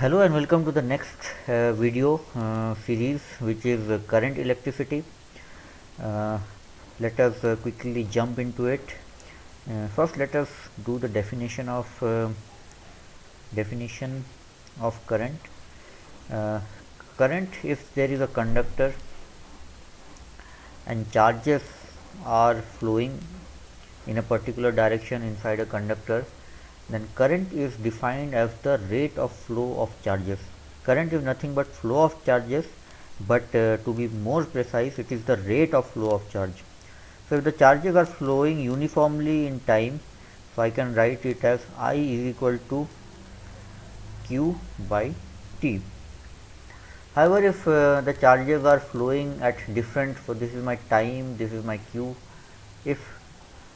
Hello and welcome to the next video series, which is current electricity. Uh, Let us quickly jump into it. First, let us do the definition of current. Uh, Current, if there is a conductor and charges are flowing in a particular direction inside a conductor, then current is defined as the rate of flow of charges. Current is nothing but flow of charges, but to be more precise, it is the rate of flow of charge. So if the charges are flowing uniformly in time, so I can write it as I is equal to Q by T. However, if the charges are flowing at different, so this is my time, this is my Q. If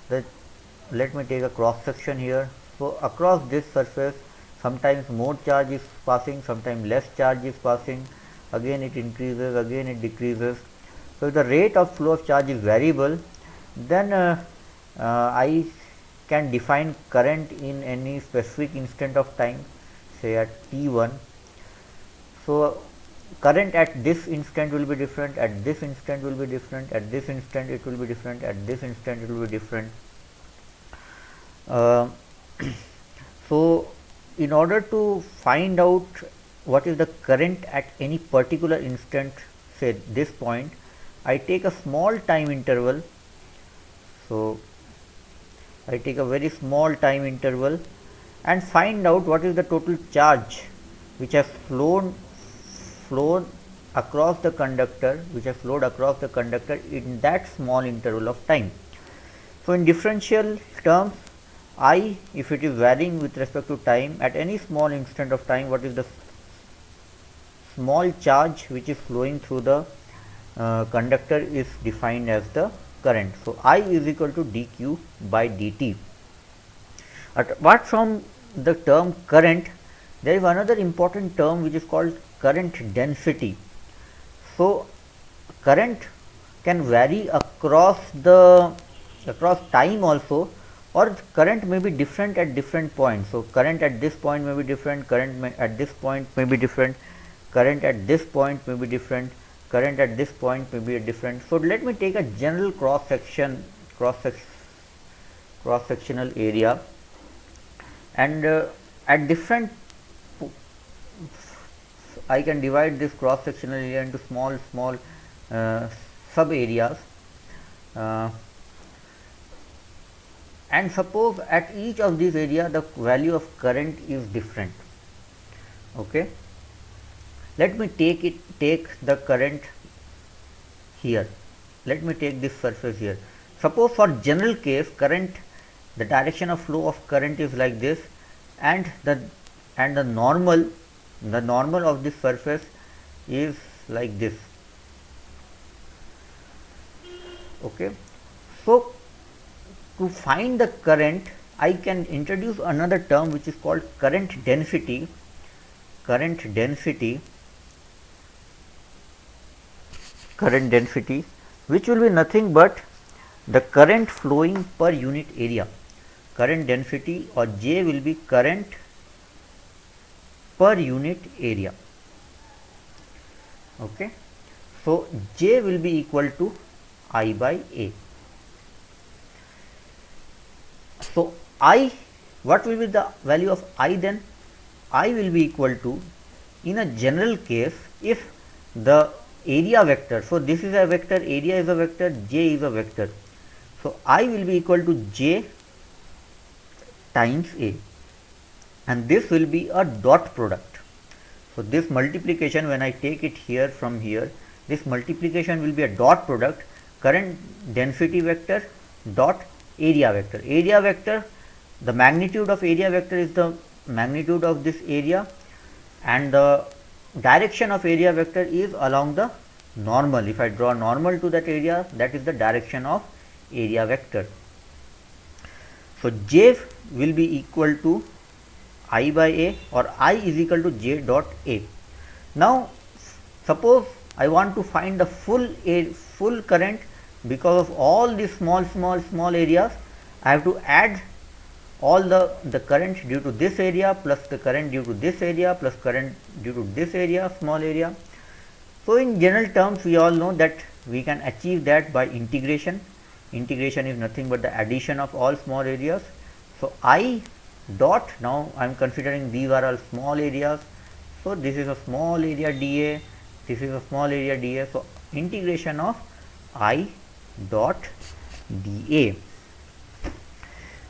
the, let me take a cross section here. So across this surface, sometimes more charge is passing, sometimes less charge is passing. Again it increases, again it decreases. So if the rate of flow of charge is variable, then I can define current in any specific instant of time, say at t1. So current at this instant will be different, at this instant will be different, at this instant it will be different, at this instant it will be different. Uh, so in order to find out what is the current at any particular instant, say this point, I take a small time interval. So I take a very small time interval and find out what is the total charge which has flowed across the conductor, in that small interval of time. So in differential terms, I, if it is varying with respect to time, at any small instant of time, what is the small charge which is flowing through the conductor is defined as the current. So I is equal to dq by dt. Apart from the term current, there is another important term which is called current density. So current can vary across time also, or current may be different at different points. So current at this point may be different, at this point may be different, current at this point may be different, current at this point may be different. So let me take a general cross sectional area, and at different I can divide this cross sectional area into small sub areas, and suppose at each of these area the value of current is different. Okay, let me take the current here. Let me take this surface here. Suppose for general case, current, the direction of flow of current is like this, and the normal of this surface is like this. Okay, so to find the current, I can introduce another term which is called current density, which will be nothing but the current flowing per unit area. Current density, or J, will be current per unit area. Okay, so J will be equal to I by A. So I, what will be the value of I then? I will be equal to, in a general case, if the area vector, so this is a vector, area is a vector, J is a vector. So I will be equal to J times A, and this will be a dot product. So this multiplication, when I take it here from here, this multiplication will be a dot product, current density vector dot area vector. Area vector, the magnitude of area vector is the magnitude of this area, and the direction of area vector is along the normal. If I draw normal to that area, that is the direction of area vector. So J will be equal to I by A, or I is equal to J dot A. Now suppose I want to find the full current. Because of all these small areas, I have to add all the current due to this area plus the current due to this area plus current due to this area, small area. So in general terms, we all know that we can achieve that by integration. Integration is nothing but the addition of all small areas. So I dot, now I am considering these are all small areas. So this is a small area dA, this is a small area dA. So integration of I dot dA.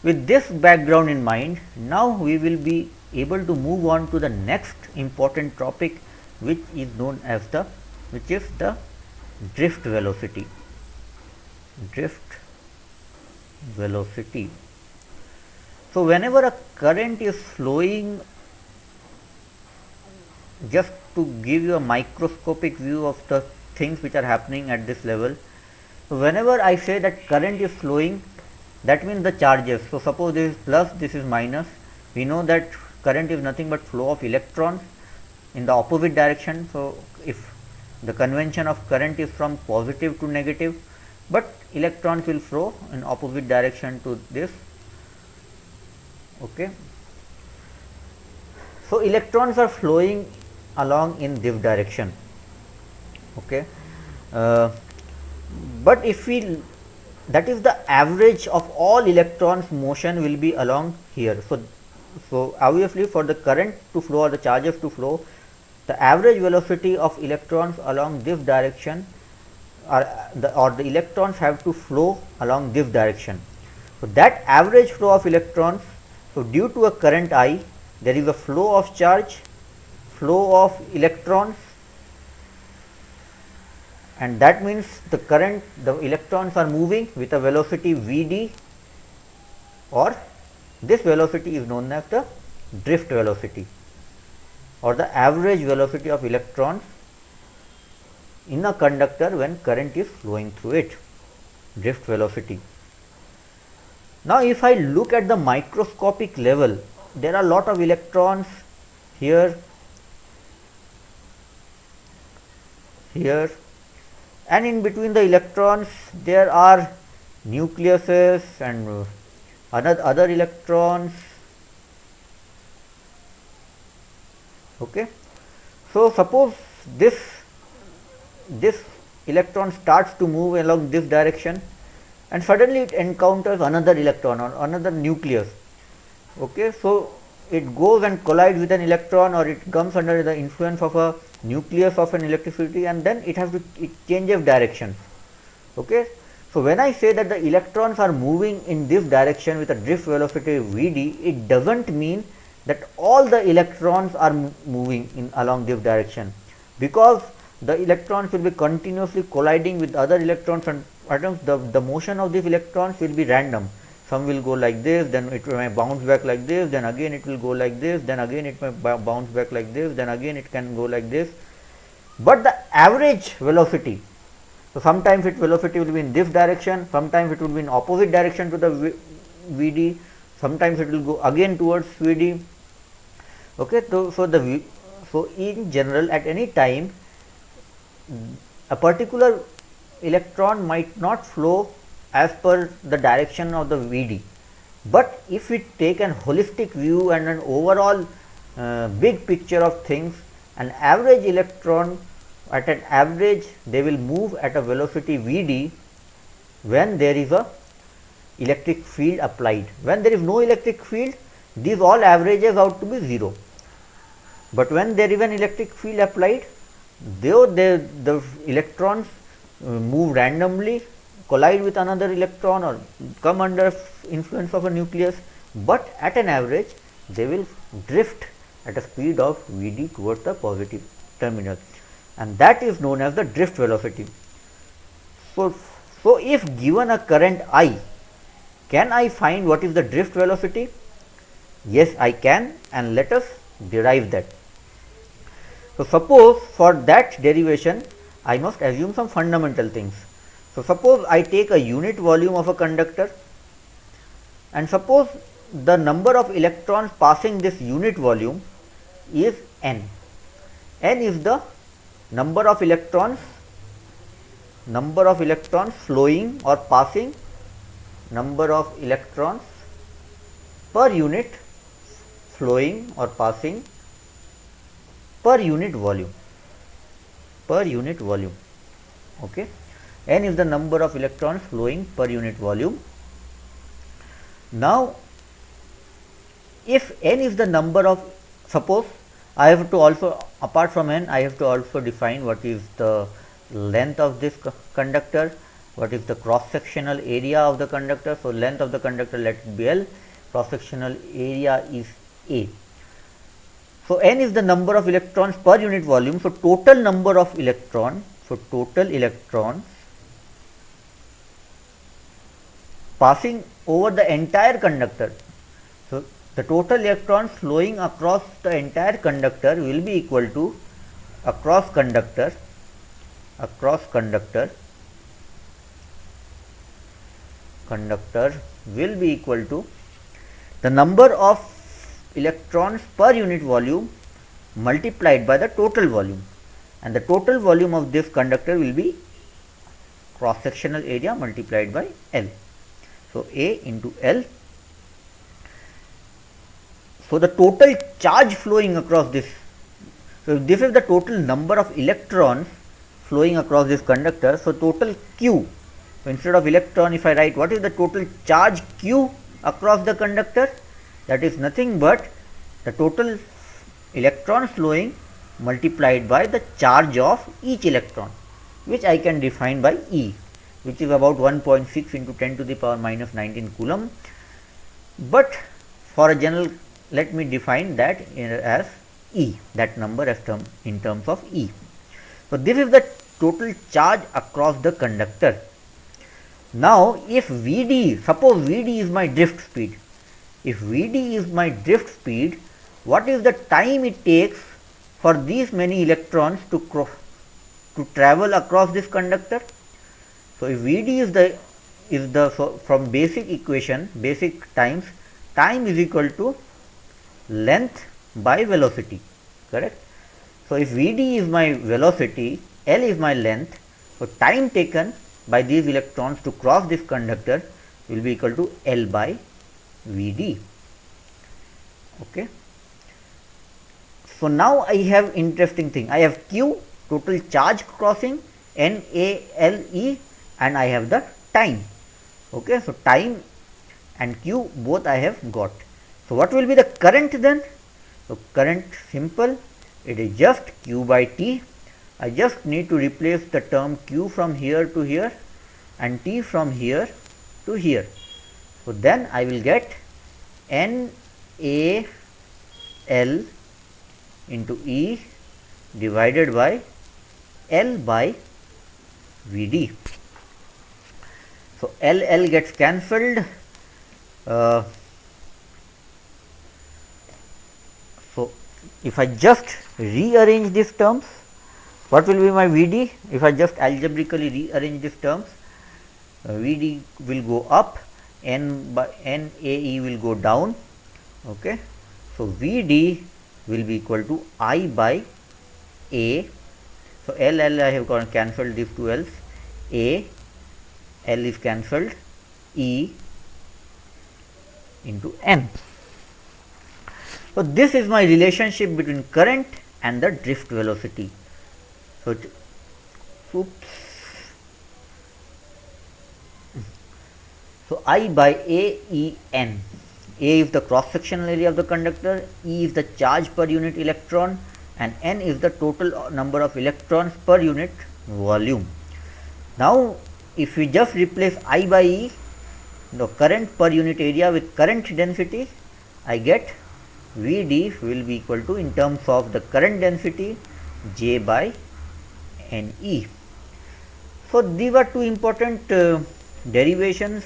With this background in mind, now we will be able to move on to the next important topic, which is known as the drift velocity. Drift velocity. So whenever a current is flowing, just to give you a microscopic view of the things which are happening at this level. So whenever I say that current is flowing, that means the charges. So suppose this is plus, this is minus. We know that current is nothing but flow of electrons in the opposite direction. So if the convention of current is from positive to negative, but electrons will flow in opposite direction to this. Okay. So electrons are flowing along in this direction. Okay. But if we, that is the average of all electrons motion will be along here. So obviously for the current to flow or the charges to flow, the average velocity of electrons along this direction or the electrons have to flow along this direction. So that average flow of electrons, so due to a current I, there is a flow of charge, flow of electrons, and that means the electrons are moving with a velocity Vd, or this velocity is known as the drift velocity, or the average velocity of electrons in a conductor when current is flowing through it, drift velocity. Now if I look at the microscopic level, there are a lot of electrons here, here, and in between the electrons there are nucleuses and other electrons. Okay. So suppose this electron starts to move along this direction, and suddenly it encounters another electron or another nucleus. Okay. So it goes and collides with an electron, or it comes under the influence of a nucleus of an electricity, and then it changes direction. Okay. So when I say that the electrons are moving in this direction with a drift velocity Vd, it doesn't mean that all the electrons are moving along this direction, because the electrons will be continuously colliding with other electrons, and the motion of these electrons will be random. Some will go like this, then it may bounce back like this, then again it will go like this, then again it may bounce back like this, then again it can go like this. But the average velocity, so sometimes its velocity will be in this direction, sometimes it will be in opposite direction to the Vd, sometimes it will go again towards Vd. Okay, so in general, at any time, a particular electron might not flow as per the direction of the Vd, but if we take an holistic view and an overall big picture of things, an average electron at an average, they will move at a velocity Vd when there is a electric field applied. When there is no electric field, these all averages out to be 0. But when there is an electric field applied, though the electrons move randomly, collide with another electron, or come under influence of a nucleus, but at an average they will drift at a speed of Vd towards the positive terminal, and that is known as the drift velocity. So if given a current I, can I find what is the drift velocity? Yes, I can, and let us derive that. So suppose for that derivation I must assume some fundamental things. So suppose I take a unit volume of a conductor, and suppose the number of electrons passing this unit volume is n. N is the number of electrons flowing or passing, number of electrons per unit flowing or passing per unit volume, okay. N is the number of electrons flowing per unit volume. Now if N is the number of, suppose I have to also, apart from N, I have to also define what is the length of this conductor, what is the cross sectional area of the conductor. So length of the conductor, let it be L, cross sectional area is A. So N is the number of electrons per unit volume. So total number of electrons, passing over the entire conductor. So the total electrons flowing across the entire conductor will be equal to across conductor will be equal to the number of electrons per unit volume multiplied by the total volume, and the total volume of this conductor will be cross sectional area multiplied by L. So A into L. So the total charge flowing across this, so this is the total number of electrons flowing across this conductor. So total Q, so instead of electron, if I write what is the total charge Q across the conductor, that is nothing but the total electrons flowing multiplied by the charge of each electron, which I can define by E, which is about 1.6 into 10 to the power minus 19 coulomb. But for a general, let me define that as E, that number as in terms of E. So this is the total charge across the conductor. Now if Vd, suppose Vd is my drift speed. If Vd is my drift speed, what is the time it takes for these many electrons to travel across this conductor? So if Vd is the so from basic equation, basic times, time is equal to length by velocity, correct? So if Vd is my velocity, L is my length, so time taken by these electrons to cross this conductor will be equal to L by Vd, okay. So now I have interesting thing, I have Q, total charge crossing, NALE, and I have the time, okay. So time and Q both I have got. So what will be the current then? So current, simple, it is just Q by T. I just need to replace the term Q from here to here and T from here to here. So then I will get NAL into E divided by L by Vd. So L gets cancelled. So if I just rearrange these terms, what will be my Vd? If I just algebraically rearrange these terms, Vd will go up, NAE will go down, okay. So Vd will be equal to I by A. So L I have cancelled these two L's, A, L is cancelled, E into N. So this is my relationship between current and the drift velocity. So So I by A E N. A is the cross sectional area of the conductor, E is the charge per unit electron, and N is the total number of electrons per unit volume. Now if we just replace I by E, the current per unit area with current density, I get Vd will be equal to, in terms of the current density, J by Ne. So these were two important derivations.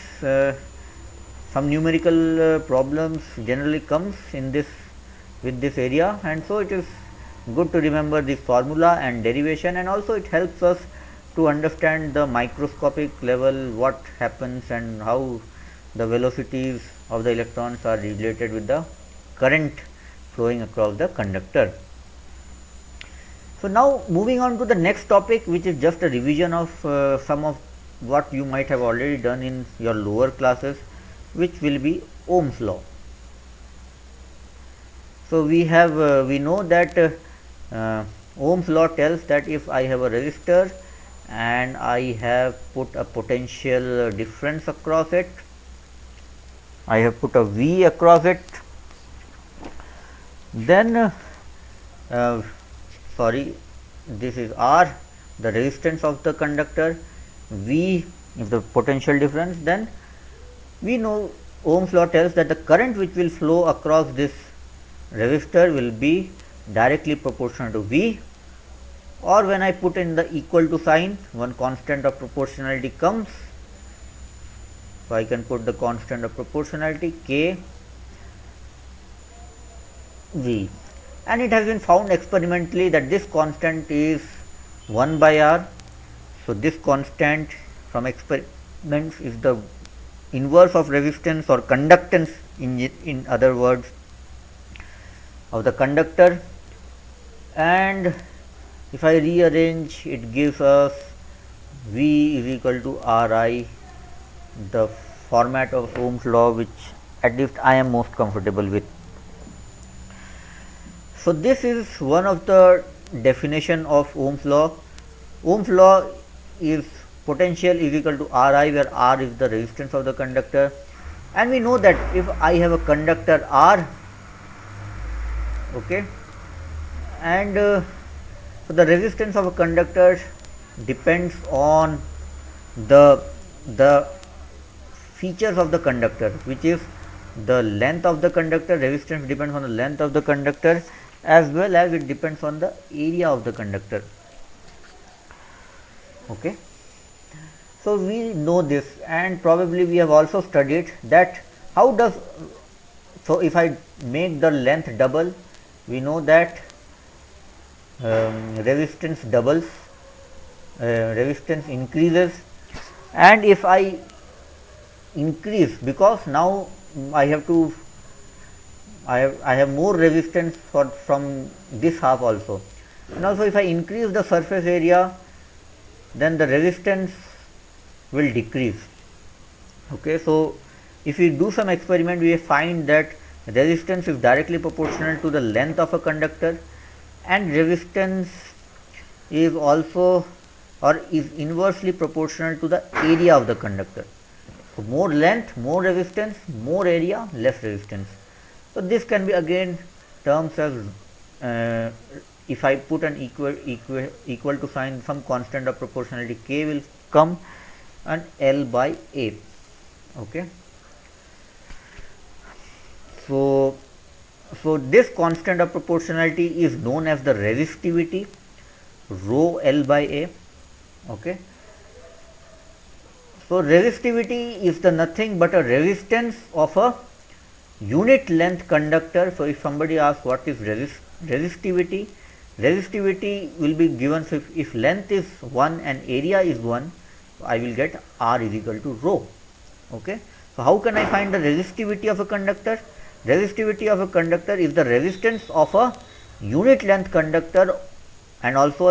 Some numerical problems generally comes in this with this area, and so it is good to remember this formula and derivation, and also it helps us to understand the microscopic level what happens and how the velocities of the electrons are related with the current flowing across the conductor. So now moving on to the next topic, which is just a revision of some of what you might have already done in your lower classes, which will be Ohm's law. So we know that Ohm's law tells that if I have a resistor and I have put a potential difference across it, I have put a V across it, then sorry, this is R, the resistance of the conductor, V is the potential difference. Then we know Ohm's law tells that the current which will flow across this resistor will be directly proportional to V, or when I put in the equal to sign, one constant of proportionality comes. So I can put the constant of proportionality K V, and it has been found experimentally that this constant is 1 by R. So this constant from experiments is the inverse of resistance or conductance in other words of the conductor, and if I rearrange, it gives us V is equal to Ri, the format of Ohm's law which at least I am most comfortable with. So this is one of the definition of Ohm's law. Ohm's law is potential is equal to Ri, where R is the resistance of the conductor, and we know that if I have a conductor R, okay, and so the resistance of a conductor depends on the features of the conductor, which is the length of the conductor. Resistance depends on the length of the conductor as well as it depends on the area of the conductor. Okay. So we know this, and probably we have also studied that how does, so if I make the length double, we know that resistance doubles, resistance increases, and if I increase, because now I have to I have more resistance from this half also, and also if I increase the surface area, then the resistance will decrease. Okay, so if we do some experiment, we find that resistance is directly proportional to the length of a conductor, and resistance is also or is inversely proportional to the area of the conductor. So more length, more resistance, more area, less resistance. So this can be again terms as if I put an equal to sign, some constant of proportionality K will come, and L by A. Okay. So this constant of proportionality is known as the resistivity, rho L by A. Okay. So resistivity is the nothing but a resistance of a unit length conductor. So if somebody asks what is resistivity, resistivity will be given. So if length is 1 and area is 1, I will get R is equal to rho. Okay. So how can I find the resistivity of a conductor? Resistivity of a conductor is the resistance of a unit length conductor and also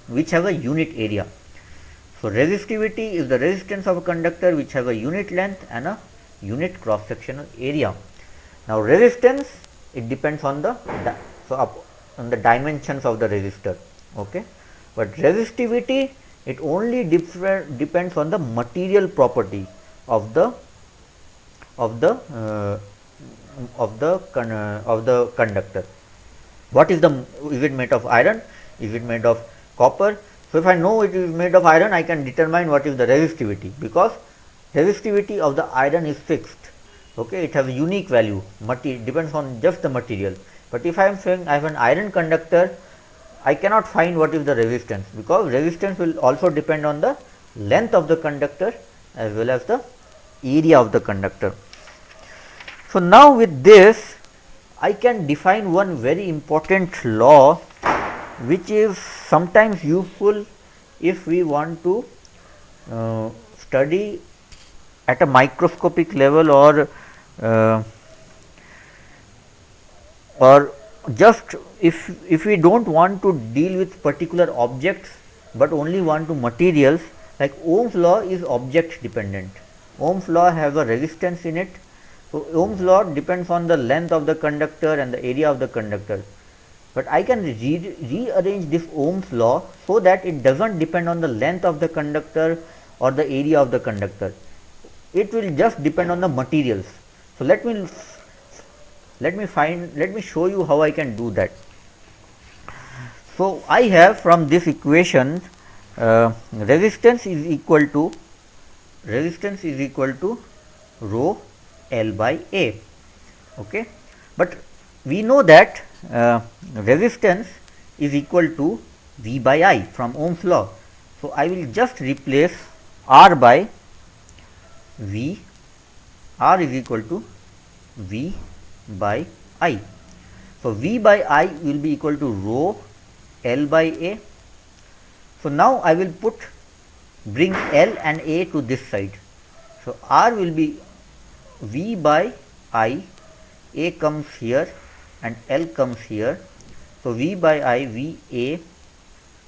which have a unit area. So so,resistivity is the resistance of a conductor which has a unit length and a unit cross sectional area. Now resistance, it depends on the on the dimensions of the resistor. Okay, but resistivity, it only depends on the material property of the conductor. What is it made of iron? Is it made of copper? So if I know it is made of iron, I can determine what is the resistivity, because resistivity of the iron is fixed. Okay, it has a unique value. Depends on just the material. But if I am saying I have an iron conductor, I cannot find what is the resistance, because resistance will also depend on the length of the conductor as well as the area of the conductor. So now with this, I can define one very important law which is sometimes useful if we want to study at a microscopic level, or just if we don't want to deal with particular objects but only want to materials. Like Ohm's law is object dependent. Ohm's law has a resistance in it, So Ohm's law depends on the length of the conductor and the area of the conductor. But I can rearrange this Ohm's law so that it doesn't depend on the length of the conductor or the area of the conductor. It will just depend on the materials. So let me show you how I can do that. So I have from this equation resistance is equal to rho L by A. Okay, but we know that resistance is equal to V by I from Ohm's law. So I will just replace R by V. R is equal to V by I. So V by I will be equal to rho L by A. So now I will bring L and A to this side. So R will be V by I, A comes here and L comes here. So V by I, V A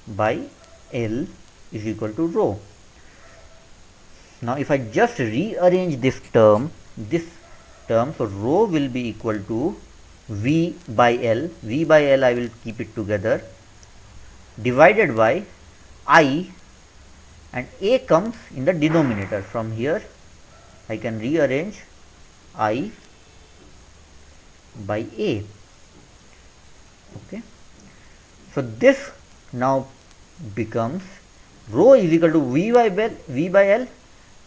by L is equal to rho. Now if I just rearrange this term, so rho will be equal to V by L. V by L I will keep it together, divided by I, and A comes in the denominator. From here I can rearrange I by A. Okay. So this now becomes rho is equal to V by L.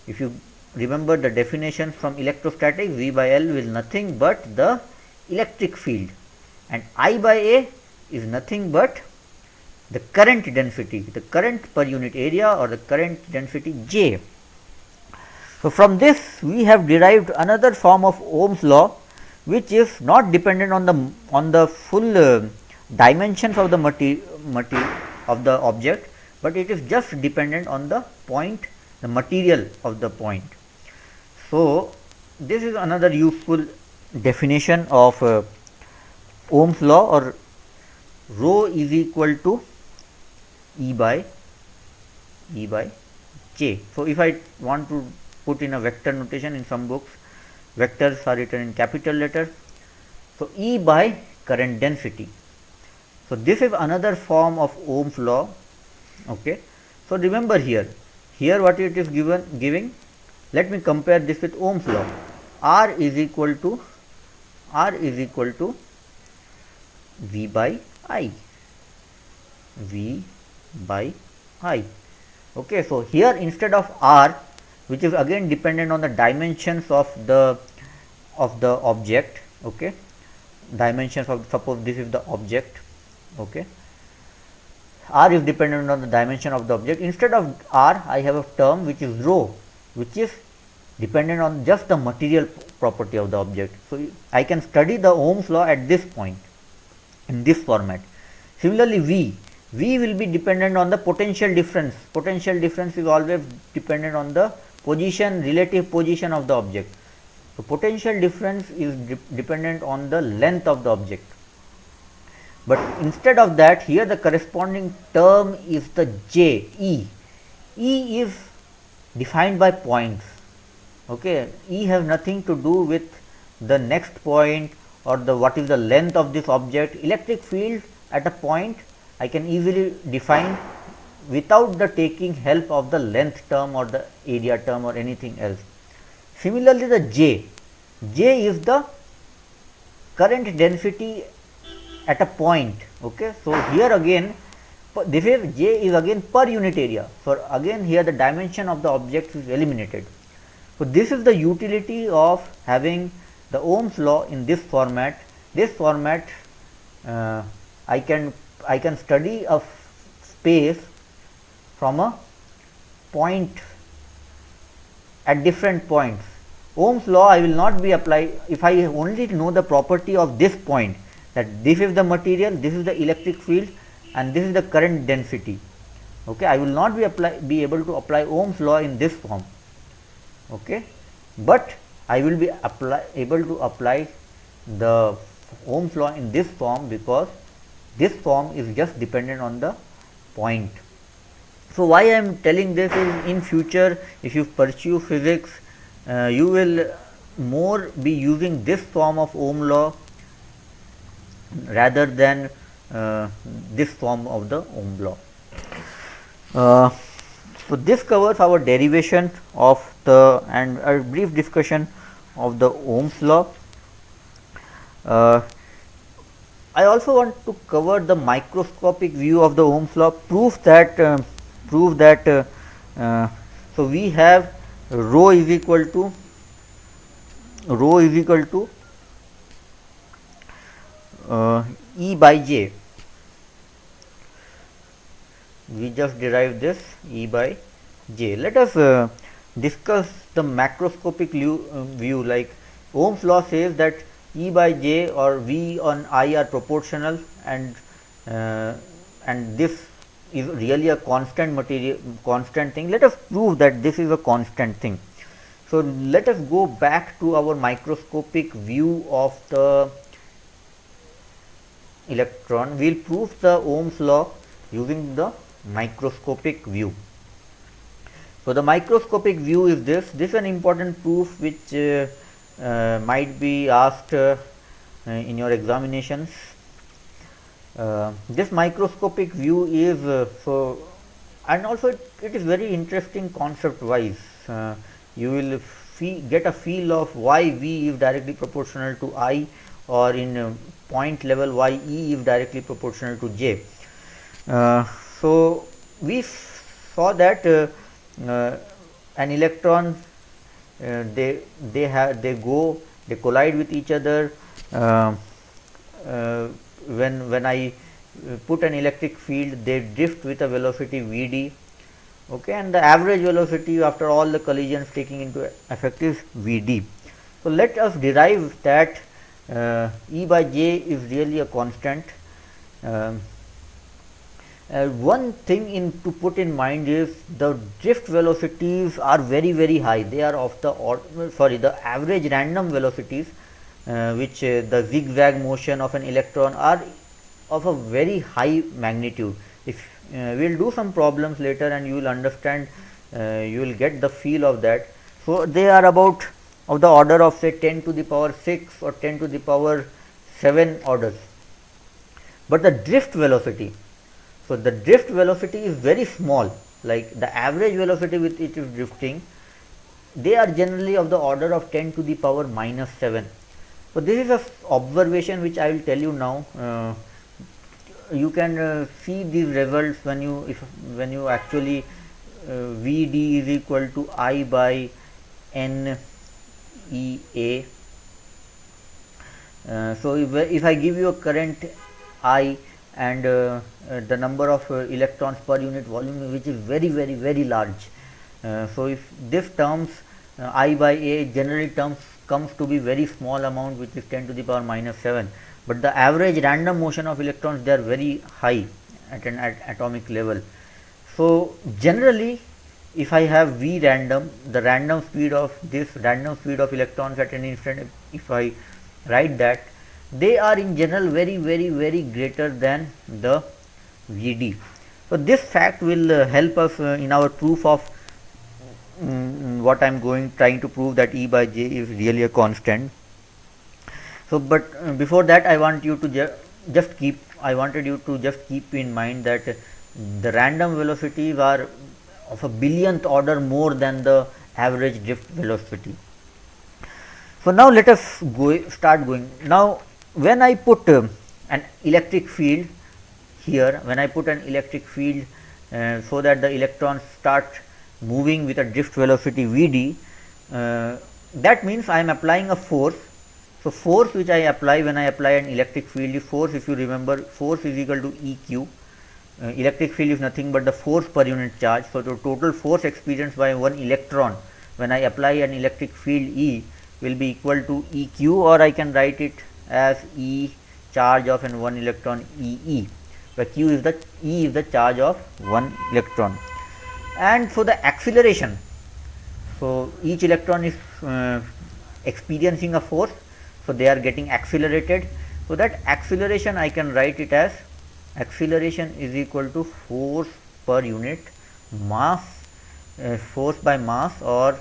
If you remember the definition from electrostatics, V by L is nothing but the electric field, and I by A is nothing but the current density, the current per unit area, or the current density J. So from this we have derived another form of Ohm's law, which is not dependent on the full dimensions of the of the object, but it is just dependent on the point, the material of the point. So this is another useful definition of Ohm's law, or rho is equal to E by J. So if I want to put in a vector notation, in some books vectors are written in capital letters. So E by current density. So this is another form of Ohm's law. Okay. So remember here what it is giving. Let me compare this with Ohm's law. R is equal to V by I. V by I. Okay, so here instead of R, which is again dependent on the dimensions of the object, okay, dimensions of, suppose this is the object, okay, R is dependent on the dimension of the object. Instead of R, I have a term which is rho, which is dependent on just the material property of the object. So I can study the Ohm's law at this point in this format. Similarly, V will be dependent on the potential difference. Potential difference is always dependent on the relative position of the object. So potential difference is dependent on the length of the object. But instead of that, here the corresponding term is the J, E. E is defined by points. Okay, E has nothing to do with the next point or what is the length of this object. Electric field at a point I can easily define without the taking help of the length term or the area term or anything else. Similarly, the J is the current density at a point. Okay, so here again this is J is again per unit area. So again here the dimension of the object is eliminated. So this is the utility of having the Ohm's law in this format. This format I can study a space from a point at different points. Ohm's law I will not be applied if I only know the property of this point, that this is the material, this is the electric field, and this is the current density. Okay, I will not be able to apply Ohm's law in this form. Okay, but I will be able to apply the Ohm's law in this form, because this form is just dependent on the point. So why I am telling this is, in future if you pursue physics, you will more be using this form of Ohm law rather than this form of the Ohm law. Uh, so this covers our derivation of the and a brief discussion of the Ohm's law. I also want to cover the microscopic view of the Ohm's law. Prove that uh, so we have rho is equal to E by J. We just derived this E by J. Let us discuss the macroscopic view. Like Ohm's law says that E by J or V on I are proportional, and this is really a constant thing. Let us prove that this is a constant thing. So let us go back to our microscopic view of the electron. We will prove the Ohm's law using the microscopic view. So the microscopic view is this. This is an important proof which might be asked in your examinations. This microscopic view is and also it is very interesting concept wise. You will get a feel of why V is directly proportional to I, or in point level why E is directly proportional to J. So we saw that an electron they collide with each other when I put an electric field, they drift with a velocity Vd, okay, and the average velocity after all the collisions taking into effect is Vd. So let us derive that E by J is really a constant. One thing to put in mind is the drift velocities are very high. They are of the average random velocities, which the zigzag motion of an electron are of a very high magnitude. If we will do some problems later and you will understand, you will get the feel of that. So they are about of the order of say 10 to the power 6 or 10 to the power 7 orders. But the drift velocity, so the drift velocity is very small, like the average velocity with it is drifting, they are generally of the order of 10 to the power minus 7. So this is a observation which I will tell you now. You can see these results when you actually Vd is equal to I by N EA. So if I give you a current I and the number of electrons per unit volume, which is very large, so if this terms I by A generally comes to be very small amount, which is 10 to the power minus 7, but the average random motion of electrons, they are very high at an atomic level. So generally if I have V random, the random speed of electrons at an instant, if I write that, they are in general very greater than the Vd. So this fact will help us in our proof of what I am trying to prove, that E by J is really a constant. So but before that I wanted you to just keep in mind that the random velocities are of a billionth order more than the average drift velocity. So now let us start going. Now when I put an electric field here, so that the electrons start moving with a drift velocity Vd, that means I am applying a force. So force which I apply when I apply an electric field is force. If you remember, force is equal to Eq. Electric field is nothing but the force per unit charge. So the total force experienced by one electron when I apply an electric field E will be equal to Eq, or I can write it as E charge of an one electron EE, where E is the charge of one electron. And so the acceleration, so each electron is experiencing a force, so they are getting accelerated. So that acceleration I can write it as acceleration is equal to force per unit mass, force by mass, or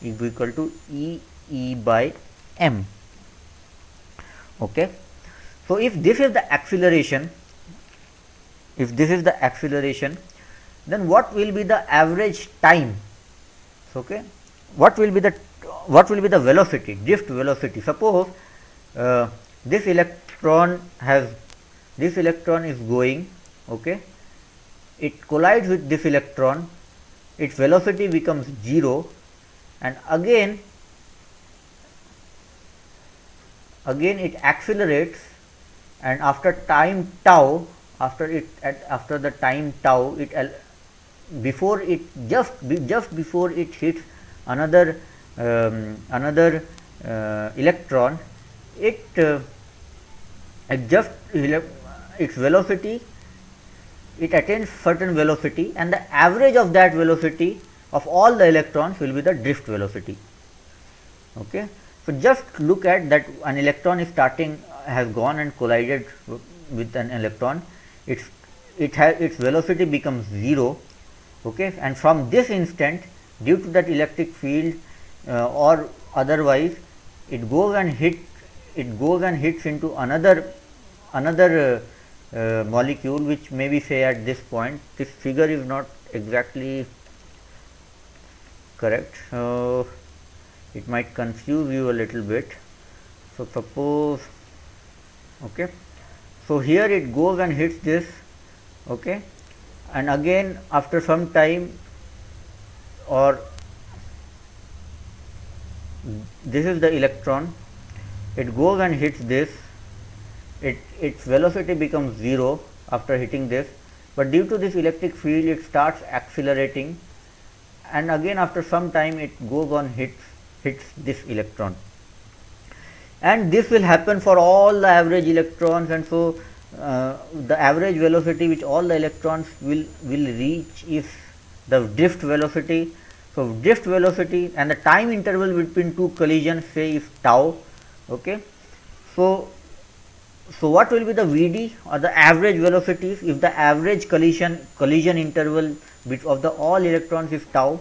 is equal to E E by m. Okay. So if this is the acceleration, then what will be the average time? Okay, what will be the velocity, drift velocity? Suppose this electron is going, okay, it collides with this electron, its velocity becomes 0, and again it accelerates, and after time tau, after the time tau, before it before it hits another electron, its velocity, it attains certain velocity, and the average of that velocity of all the electrons will be the drift velocity. Okay. So just look at that, an electron has gone and collided with an electron, its velocity becomes 0. Okay, and from this instant, due to that electric field or otherwise, it goes and hits into another molecule, which may be, say, at this point. This figure is not exactly correct, it might confuse you a little bit. So suppose, okay, so here it goes and hits this, okay, and again after some time, or this is the electron, it goes and hits this, its velocity becomes 0 after hitting this, but due to this electric field it starts accelerating, and again after some time it goes on hits this electron, and this will happen for all the average electrons. And so the average velocity which all the electrons will reach is the drift velocity. So drift velocity, and the time interval between two collisions, say, is tau. Okay, so what will be the Vd, or the average velocities, if the average collision interval of the all electrons is tau?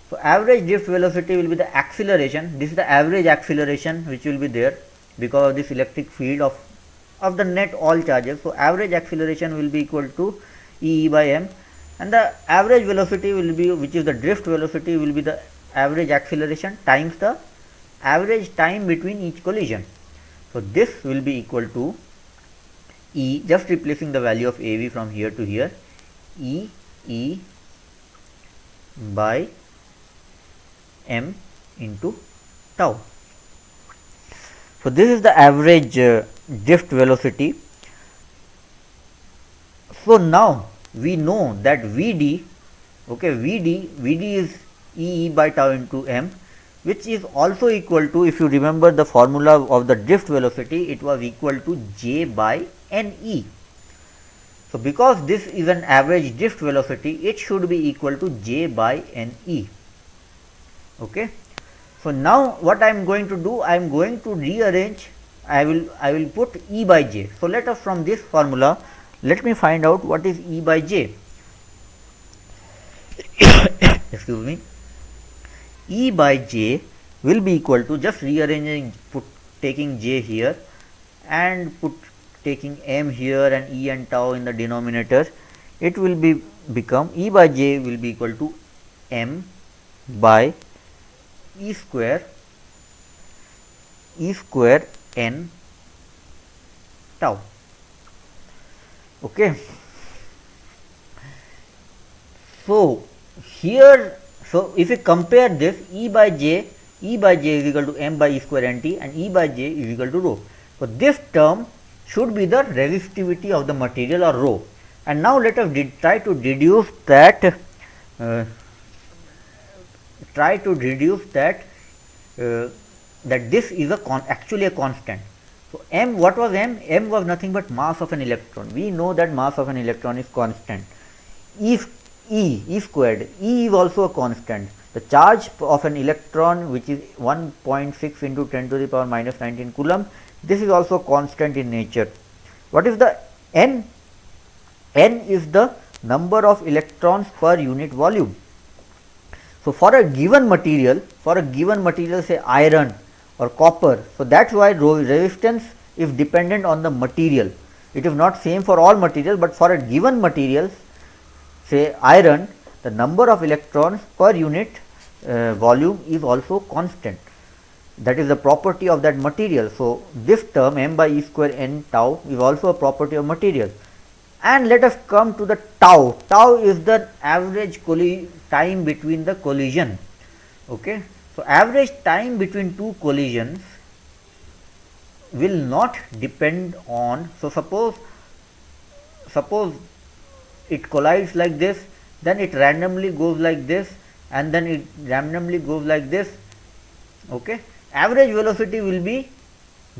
So average drift velocity will be the acceleration. This is the average acceleration which will be there because of this electric field of the net all charges. So average acceleration will be equal to E by m, and the average velocity will be, which is the drift velocity, will be the average acceleration times the average time between each collision. So this will be equal to E, just replacing the value of AV from here to here, E by m into tau. So this is the average drift velocity. So now we know that Vd, okay, Vd is E by tau into m, which is also equal to, if you remember the formula of the drift velocity, it was equal to J by Ne. So because this is an average drift velocity, it should be equal to J by Ne. Okay. So now what I am going to do, I am going to rearrange, I will put E by J. So let us, from this formula, let me find out what is E by J. Excuse me. E by J will be equal to, just rearranging, taking J here and taking m here and E and tau in the denominator, it will become E by J will be equal to m by E square n tau. Okay. So here, so if you compare this, E by J is equal to m by E square nt, and E by J is equal to rho. So this term should be the resistivity of the material, or rho. And now let us try to deduce that that this is actually a constant. So m, what was m? M was nothing but mass of an electron. We know that mass of an electron is constant. E squared, E is also a constant. The charge of an electron, which is 1.6 into 10 to the power minus 19 coulomb, this is also constant in nature. What is the n? N is the number of electrons per unit volume. So for a given material, say iron or copper, so that's why resistance is dependent on the material. It is not same for all materials, but for a given material, say iron, the number of electrons per unit volume is also constant. That is the property of that material. So this term m by E square n tau is also a property of material. And let us come to the tau. Tau is the average time between the collision. Okay. So average time between two collisions will not depend on, so suppose it collides like this, then it randomly goes like this, and then it randomly goes like this. Okay. Average velocity will be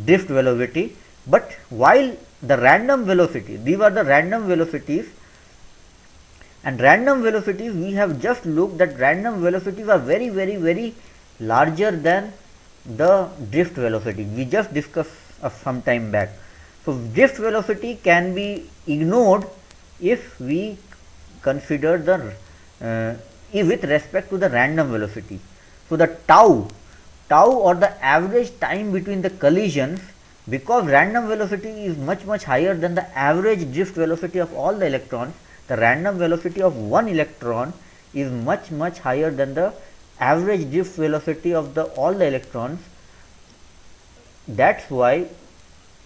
drift velocity, but while the random velocity, these are the random velocities, and random velocities we have just looked that random velocities are very larger than the drift velocity. We just discussed some time back. So drift velocity can be ignored if we consider the with respect to the random velocity. So the tau or the average time between the collisions, because random velocity is much higher than the average drift velocity of all the electrons, the random velocity of one electron is much higher than the average drift velocity of all the electrons. That's why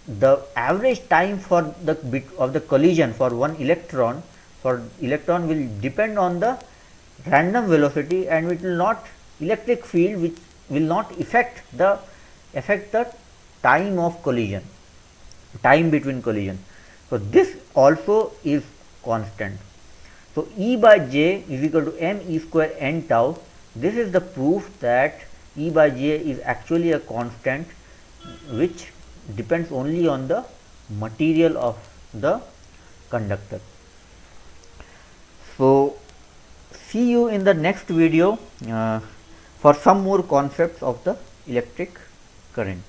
the average time for the collision for one electron will depend on the random velocity, and it will not, electric field which will not affect the time of collision, time between collision. So this also is constant. So E by J is equal to m E square n tau. This is the proof that E by J is actually a constant which depends only on the material of the conductor. So see you in the next video for some more concepts of the electric current.